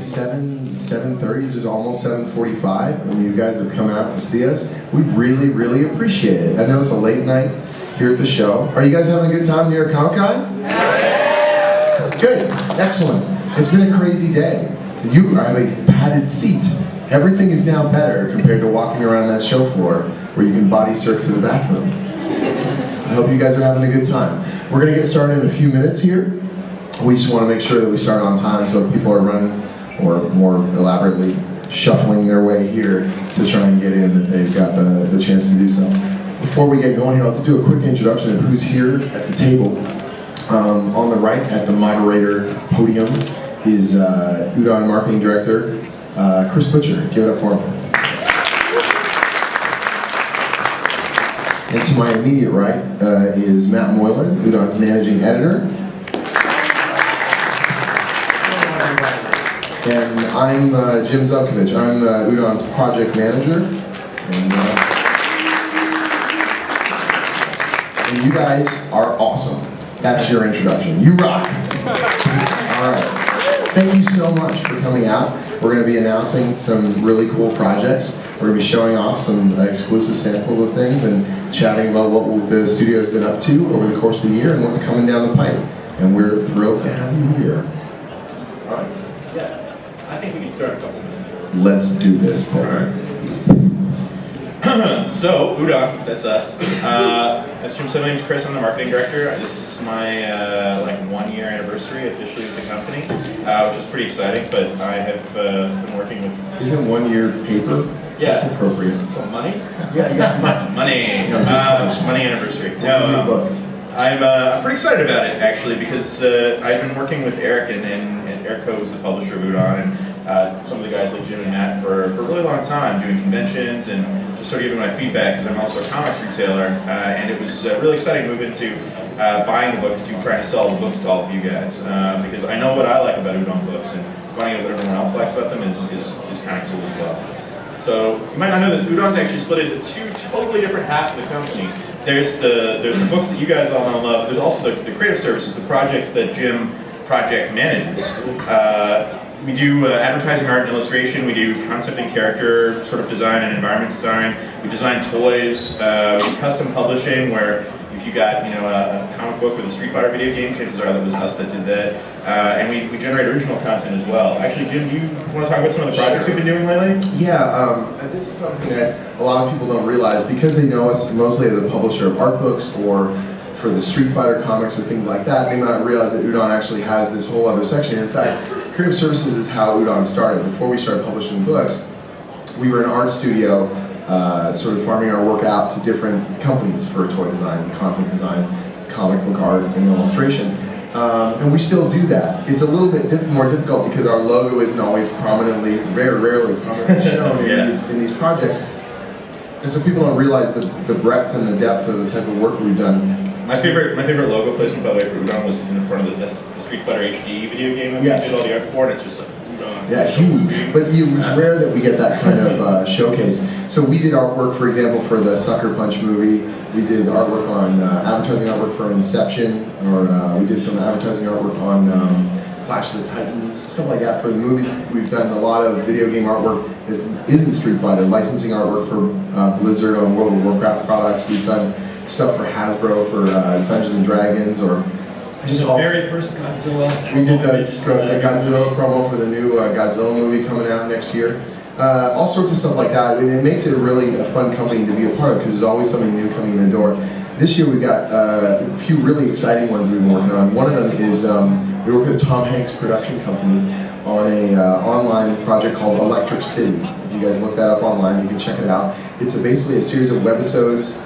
7:30, which is almost 7:45, and you guys have come out to see us. We really appreciate it. I know it's a late night here at the show. Are you guys having a good time near Comic-Con? Yeah. Good, excellent. It's been a crazy day. You have a padded seat. Everything is now better compared to walking around that show floor where you can body surf to the bathroom. I hope you guys are having a good time. We're going to get started in a few minutes here. We just want to make sure that we start on time, so if people are running or more elaborately shuffling their way here to try and get in, that they've got the chance to do so. Before we get going here, I'll just do a quick introduction of who's here at the table. On the right at the moderator podium is UDON Marketing Director Chris Butcher. Give it up for him. And to my immediate right is Matt Moylan, UDON's Managing Editor. And I'm Jim Zelkovich. I'm UDON's Project Manager. And you guys are awesome. That's your introduction. You rock. All right. Thank you so much for coming out. We're going to be announcing some really cool projects. We're going to be showing off some exclusive samples of things and chatting about what the studio's been up to over the course of the year and what's coming down the pipe. And we're thrilled to have you here. All right. Yeah, I think we can start a couple minutes early. Let's do this thing. All right. So, UDON, that's us. As Jim said, my name's Chris. I'm the marketing director. This is my 1 year anniversary officially with the company, which is pretty exciting. But I have been working with. Isn't 1 year paper? Yeah. That's appropriate. So money? Yeah. Money. No, money anniversary. No, I'm pretty excited about it actually because I've been working with Eric and Eric is the publisher of UDON, and some of the guys like Jim and Matt for a really long time doing conventions and just sort of giving my feedback because I'm also a comics retailer, and it was really exciting to move into buying the books to trying to sell the books to all of you guys because I know what I like about UDON books, and finding out what everyone else likes about them is kind of cool as well. So you might not know this, UDON's actually split into two totally different halves of the company. There's the books that you guys all know and love. There's also the creative services, the projects that Jim project manages. We do advertising, art, and illustration. We do concept and character sort of design and environment design. We design toys. We do custom publishing, where if you got a comic book with a Street Fighter video game, chances are that was us that did that. And we generate original content as well. Actually, Jim, do you want to talk about some of the projects we've been doing lately? Yeah, this is something that a lot of people don't realize because they know us mostly as the publisher of art books or for the Street Fighter comics or things like that. They might not realize that UDON actually has this whole other section. In fact, creative services is how UDON started. Before we started publishing books, we were an art studio sort of farming our work out to different companies for toy design, concept design, comic book art, and illustration. And we still do that. It's a little bit more difficult because our logo isn't always rarely prominently shown in these projects. And so people don't realize the breadth and the depth of the type of work we've done. My favorite logo placement, by the way, for UDON was in front of the Street Fighter HD video game that we did all the art for, and it's just like UDON. Yeah, huge. But it's rare that we get that kind of showcase. So we did artwork, for example, for the Sucker Punch movie. We did artwork on advertising artwork for Inception, or we did some advertising artwork on Clash of the Titans, stuff like that for the movies. We've done a lot of video game artwork that isn't Street Fighter, licensing artwork for Blizzard on World of Warcraft products. We've done stuff for Hasbro for Dungeons and Dragons, or just the very first Godzilla. We did the Godzilla promo for the new Godzilla movie coming out next year. All sorts of stuff like that. I mean, it makes it really a fun company to be a part of because there's always something new coming in the door. This year we've got a few really exciting ones we've been working on. One of them is we work with Tom Hanks' production company on a online project called Electric City. If you guys look that up online, you can check it out. It's basically a series of webisodes.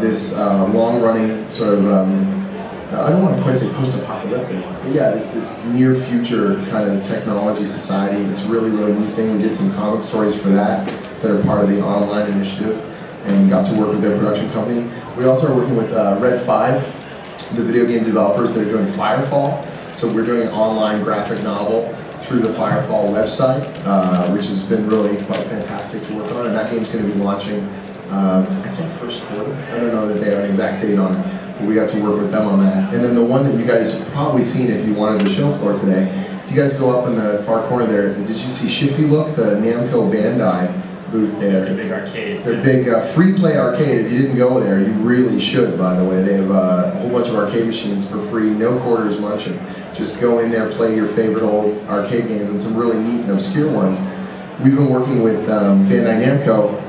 This long-running sort of, I don't want to quite say post-apocalyptic, but yeah, this near-future kind of technology society. It's really neat thing. We did some comic stories for that are part of the online initiative and got to work with their production company. We also are working with Red 5, the video game developers that are doing Firefall. So we're doing an online graphic novel through the Firefall website, which has been really quite fantastic to work on, and that game's going to be launching I think first quarter. I don't know that they have an exact date on it, but we got to work with them on that. And then the one that you guys have probably seen if you wanted the show floor today If you guys go up in the far corner there, did you see Shifty Look, the Namco Bandai booth there? Their big arcade. Their big free play arcade. If you didn't go there, you really should, by the way. They have a whole bunch of arcade machines for free, no quarters munching. Just go in there, play your favorite old arcade games, and some really neat and obscure ones. We've been working with Bandai Namco,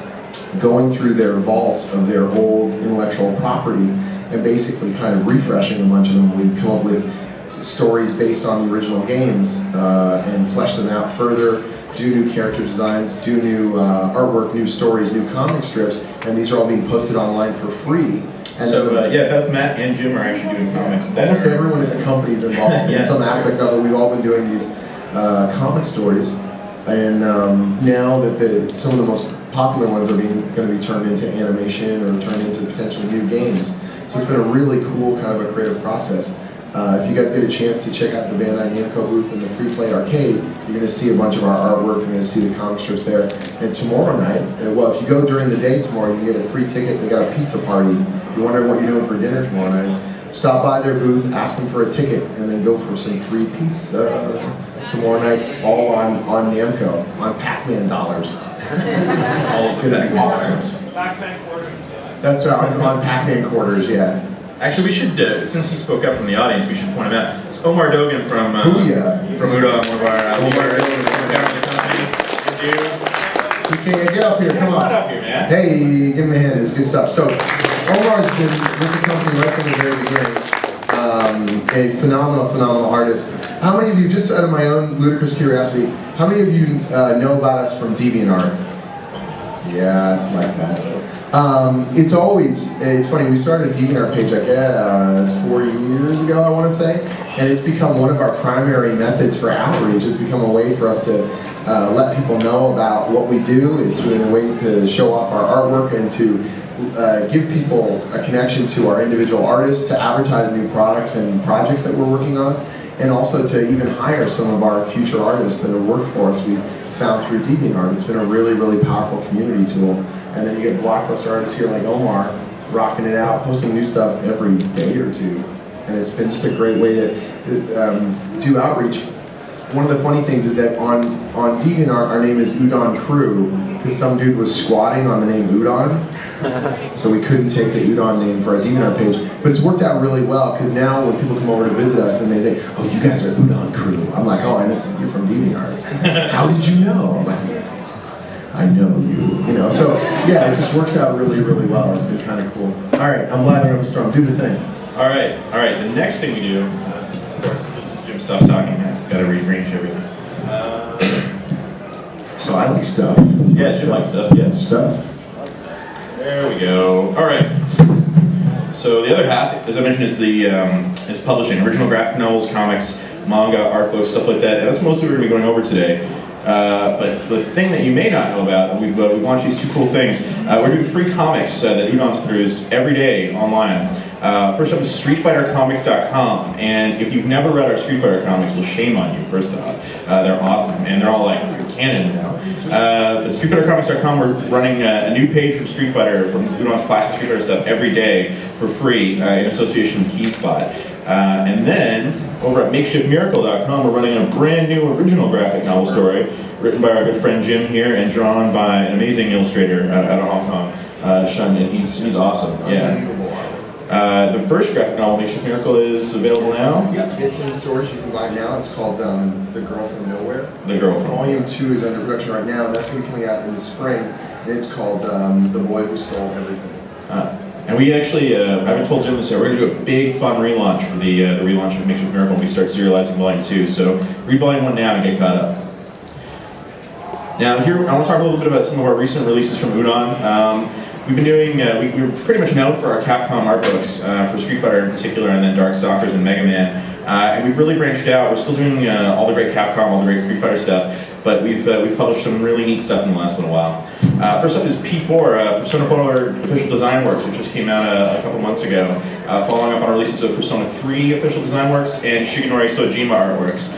going through their vaults of their old intellectual property and basically kind of refreshing a bunch of them. We come up with stories based on the original games and flesh them out further, do new character designs, do new artwork, new stories, new comic strips, and these are all being posted online for free. And so both Matt and Jim are actually doing comics. Almost everyone in the company is involved in some aspect of it. We've all been doing these comic stories, and now that some of the most popular ones are going to be turned into animation or turned into potentially new games. So it's been a really cool kind of a creative process. If you guys get a chance to check out the Bandai Namco booth in the Free Play Arcade, you're going to see a bunch of our artwork, you're going to see the comic strips there. And tomorrow night, well, if you go during the day tomorrow, you can get a free ticket. They got a pizza party. If you're wondering what you're doing for dinner tomorrow night, stop by their booth, ask them for a ticket, and then go for some free pizza tomorrow night, all on Namco, on Pac-Man dollars. It's going to be awesome. Pac-Man quarters. That's right, on Pac-Man quarters, yeah. Actually, we should, since he spoke up from the audience, we should point him out. It's Omar Dogan from UDON, one of our leaders down in the company. Get up here, come on. Get up here, man. Hey, give him a hand, it's good stuff. So, Omar's been with the company right from the very beginning. A phenomenal artist. How many of you, just out of my own ludicrous curiosity, how many of you know about us from DeviantArt? Yeah, it's like that. It's funny, we started a DeviantArt page, I guess, 4 years ago, I want to say, and it's become one of our primary methods for outreach. It's become a way for us to let people know about what we do. It's been a way to show off our artwork and to give people a connection to our individual artists, to advertise new products and projects that we're working on, and also to even hire some of our future artists that have worked for us. We found through DeviantArt. It's been a really powerful community tool. And then you get blockbuster artists here like Omar, rocking it out, posting new stuff every day or two. And it's been just a great way to do outreach. One of the funny things is that on DeviantArt, our name is Udon Crew, because some dude was squatting on the name Udon. So we couldn't take the Udon name for our DeviantArt page. But it's worked out really well, because now when people come over to visit us and they say, oh, you guys are Udon Crew. I'm like, oh, I know you're from DeviantArt. How did you know? I'm like, I know you know, so yeah, it just works out really well. It's been kind of cool. All right, I'm glad I'm strong. Do the thing. All right. The next thing we do, of course, just as Jim stopped talking, got to rearrange everything. So I like stuff. Yeah, Jim likes stuff. Yeah, stuff. There we go. All right. So the other half, as I mentioned, is publishing original graphic novels, comics, manga, art books, stuff like that. And that's mostly what we're going to be going over today. But the thing that you may not know about, we've launched these two cool things. We're doing free comics that Udon's produced every day online. First up is StreetFighterComics.com, and if you've never read our Street Fighter comics, well, shame on you, first off. They're awesome, and they're all like canon now. But StreetFighterComics.com, we're running a new page from Street Fighter, from Udon's classic Street Fighter stuff every day for free in association with KeySpot. And then, over at MakeshiftMiracle.com, we're running a brand new original graphic novel story written by our good friend Jim here and drawn by an amazing illustrator out of Hong Kong, Shun, and he's awesome. Yeah. The first graphic novel, Makeshift Miracle, is available now. Yeah, it's in stores. You can buy it now. It's called The Girl from Nowhere. The Girl from Volume 2 is under production right now, and that's going to be coming out in the spring. And it's called The Boy Who Stole Everything. And we actually, I haven't told Jim this yet, we're going to do a big fun relaunch for the relaunch of Makeshift Miracle when we start serializing Volume 2. So read Volume 1 now and get caught up. Now here, I want to talk a little bit about some of our recent releases from Udon. We've been doing, we're pretty much known for our Capcom art books, for Street Fighter in particular, and then Darkstalkers and Mega Man. And we've really branched out. We're still doing all the great Capcom, all the great Street Fighter stuff, but we've published some really neat stuff in the last little while. First up is P4, Persona 4 Official Design Works, which just came out a couple months ago, following up on releases of Persona 3 Official Design Works and Shigenori Sojima Artworks.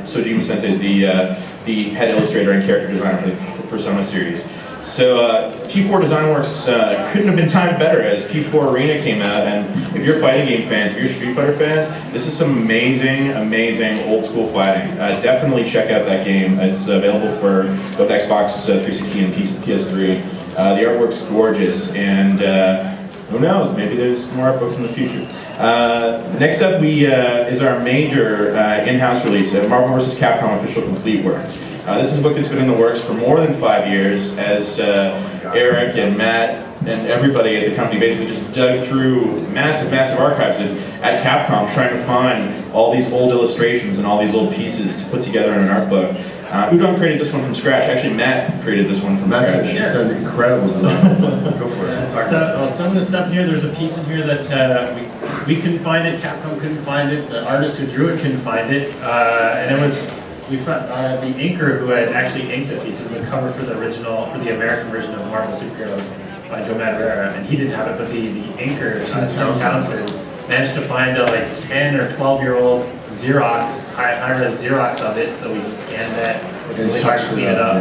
Sojima Sensei is the head illustrator and character designer for the Persona series. So P4 Design Works couldn't have been timed better as P4 Arena came out, and if you're fighting game fans, if you're a Street Fighter fan, this is some amazing, amazing old school fighting. Definitely check out that game. It's available for both Xbox 360 and PS3. The artwork's gorgeous, and who knows, maybe there's more art books in the future. Next up is our major in-house release, Marvel vs. Capcom Official Complete Works. This is a book that's been in the works for more than 5 years, as Eric and Matt and everybody at the company basically just dug through massive, massive archives at Capcom trying to find all these old illustrations and all these old pieces to put together in an art book. Udon created this one from scratch. Actually, Matt created this one from scratch. That's an incredible design. Go for it. So, some of the stuff in here, there's a piece in here that we couldn't find it, Capcom couldn't find it, the artist who drew it couldn't find it, and it was, we found, the inker who had actually inked the piece was the cover for the American version of Marvel Superheroes by Joe Madureira, and he didn't have it, but the inker, Tom Townsend, managed to find a like 10 or 12-year-old Xerox, high-res Xerox of it, so we scanned that, really hard to clean it up,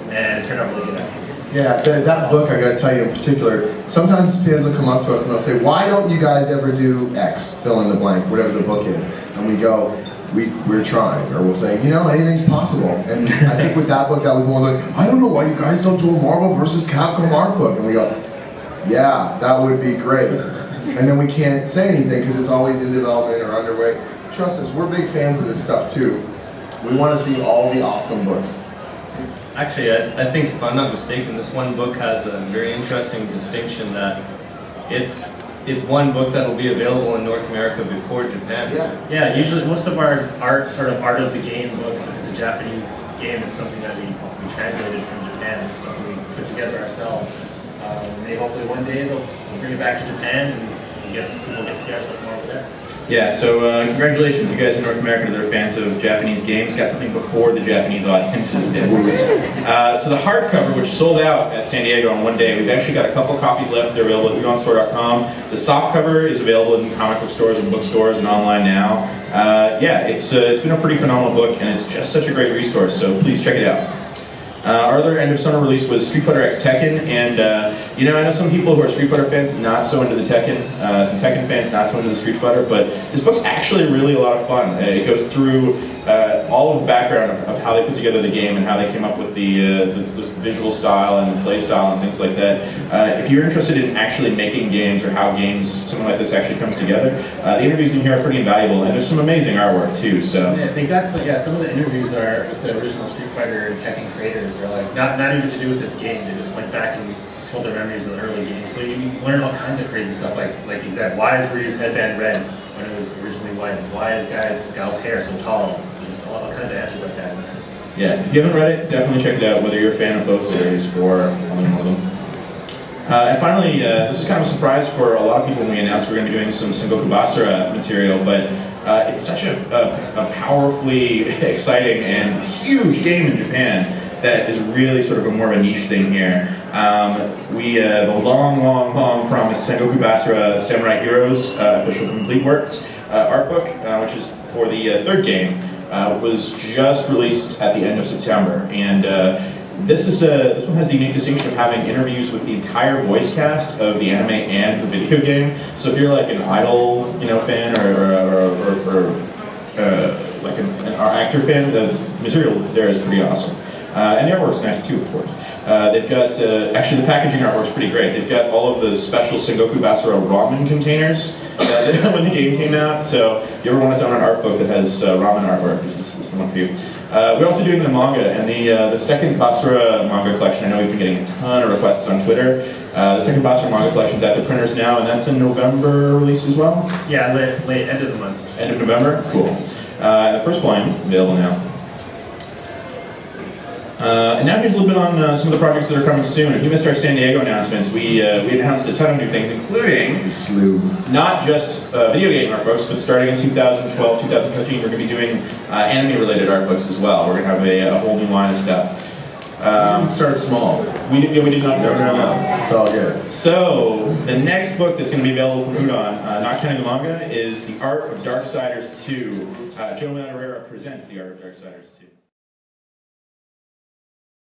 and it turned out really good. Yeah, that book, I gotta tell you in particular, sometimes fans will come up to us and they'll say, why don't you guys ever do X, fill in the blank, whatever the book is? And we go, we're trying, or we'll say, you know, anything's possible. And I think with that book, that was more like, I don't know why you guys don't do a Marvel vs. Capcom art book. And we go, yeah, that would be great. And then we can't say anything because it's always in development or underway. Trust us, we're big fans of this stuff too. We want to see all the awesome books. Actually, I think, if I'm not mistaken, this one book has a very interesting distinction that it's one book that will be available in North America before Japan. Yeah, usually most of our art of the game books, if it's a Japanese game, it's something that we translated from Japan. It's something we put together ourselves. Maybe hopefully one day they'll bring it back to Japan and people get to see our stuff more over there. Yeah, so congratulations, you guys in North America that are fans of Japanese games. Got something before the Japanese audiences did. So the hardcover, which sold out at San Diego on one day, we've actually got a couple copies left. They're available at udonstore.com. The softcover is available in comic book stores and bookstores and online now. Yeah, it's been a pretty phenomenal book, and it's just such a great resource, so please check it out. Our other end of summer release was Street Fighter X Tekken, and you know, I know some people who are Street Fighter fans not so into the Tekken, some Tekken fans not so into the Street Fighter, but this book's actually really a lot of fun. It goes through all of the background of how they put together the game and how they came up with the visual style and the play style and things like that. If you're interested in actually making games or how something like this actually comes together, the interviews in here are pretty invaluable, and there's some amazing artwork too. So yeah, they got some of the interviews are with the original Street Fighter and Tekken creators. They're like not even to do with this game. They just went back and told their memories of the early games. So you learn all kinds of crazy stuff, like exactly why is Ryu's headband red when it was originally white? Why is Gal's hair so tall? There's all kinds of answers like that. yeah, if you haven't read it, definitely check it out, whether you're a fan of both series or only one of them. And finally, this is kind of a surprise for a lot of people when we announced we're going to be doing some Sengoku Basara material, but it's such a powerfully exciting and huge game in Japan that is really sort of a more of a niche thing here. The long promised Sengoku Basara Samurai Heroes Official Complete Works art book, which is for the third game, was just released at the end of September, and this one has the unique distinction of having interviews with the entire voice cast of the anime and the video game. So if you're like an Idol, fan or like an actor fan, the material there is pretty awesome. And the artwork's nice too, of course. They've got, actually the packaging artwork's pretty great. They've got all of the special Sengoku Basara ramen containers when the game came out. So if you ever wanted to own an art book that has ramen artwork, this is the one for you. We're also doing the manga, and the second Basara manga collection, I know we've been getting a ton of requests on Twitter. The second Basara manga collection's at the printers now, and that's a November release as well? Yeah, late end of the month. End of November? Cool. The first volume, available now. And now here's a little bit on some of the projects that are coming soon. If you missed our San Diego announcements, we announced a ton of new things, including not just video game art books, but starting in 2012, 2015, we're going to be doing anime-related art books as well. We're going to have a whole new line of stuff. We didn't start small. We did not start small. It's all good. So, the next book that's going to be available from Udon, not counting the manga, is The Art of Darksiders 2. Joe Madureira presents The Art of Darksiders 2.